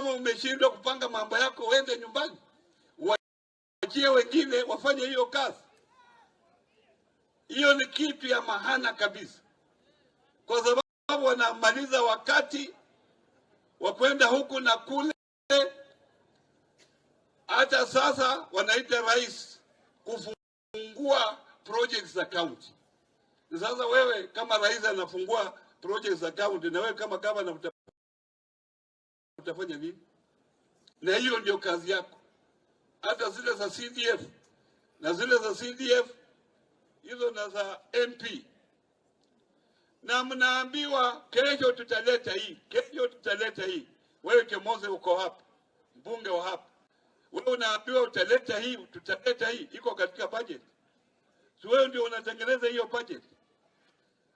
Kama umeshindwa kupanga mambo yako, uende nyumbani, waachie wengine wafanye hiyo kazi. Hiyo ni kitu ya maana kabisa, kwa sababu wanamaliza wakati wa kwenda huku na kule. Hata sasa wanaita rais kufungua projects za county. Sasa wewe kama rais anafungua projects za county, na wewe kama governor utafanya nini? Na hiyo ndio kazi yako. Hata zile za CDF na zile za CDF hizo na za MP, na mnaambiwa kesho tutaleta hii, kesho tutaleta hii. Wewe Kemoze uko hapa, mbunge wa hapa, wewe unaambiwa utaleta hii, tutaleta hii, iko katika budget. So wewe ndio unatengeneza hiyo budget.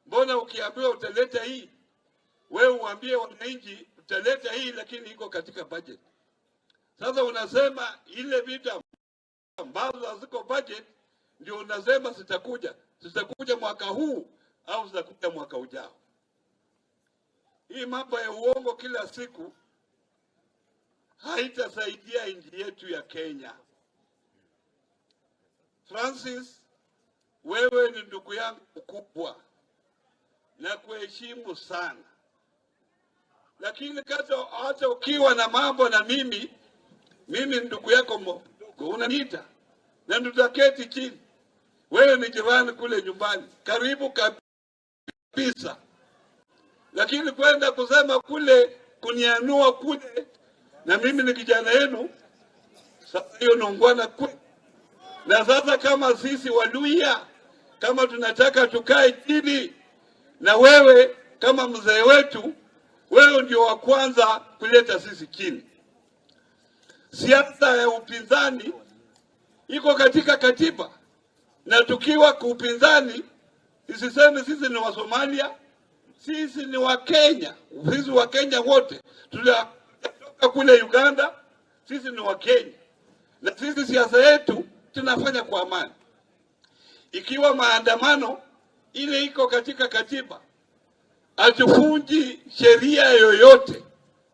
Mbona ukiambiwa utaleta hii, wewe uambie wananchi utaleta hii, lakini iko katika budget? Sasa unasema ile vitu ambazo haziko budget ndio unasema sitakuja mwaka huu au sitakuja mwaka ujao. Hii mambo ya uongo kila siku haitasaidia nchi yetu ya Kenya. Francis, wewe ni ndugu yangu mkubwa na kuheshimu sana, lakini hata ukiwa na mambo na mimi ndugu yako mdogo, unaniita na tutaketi chini. Wewe ni jirani kule nyumbani, karibu kabisa, lakini kwenda kusema kule kunianua kule, na mimi ni kijana yenu, sasa hiyo nongwana kule. Na sasa kama sisi Waluhya, kama tunataka tukae chini na wewe kama mzee wetu, wewe ndio wa kwanza kuleta sisi chini. Siasa ya upinzani iko katika katiba, na tukiwa kupinzani isiseme sisi ni wa Somalia, sisi ni wa Kenya. Sisi wa Kenya wote tulitoka kule Uganda, sisi ni wa Kenya, na sisi siasa yetu tunafanya kwa amani. Ikiwa maandamano ile iko katika katiba, hatufunji sheria yoyote.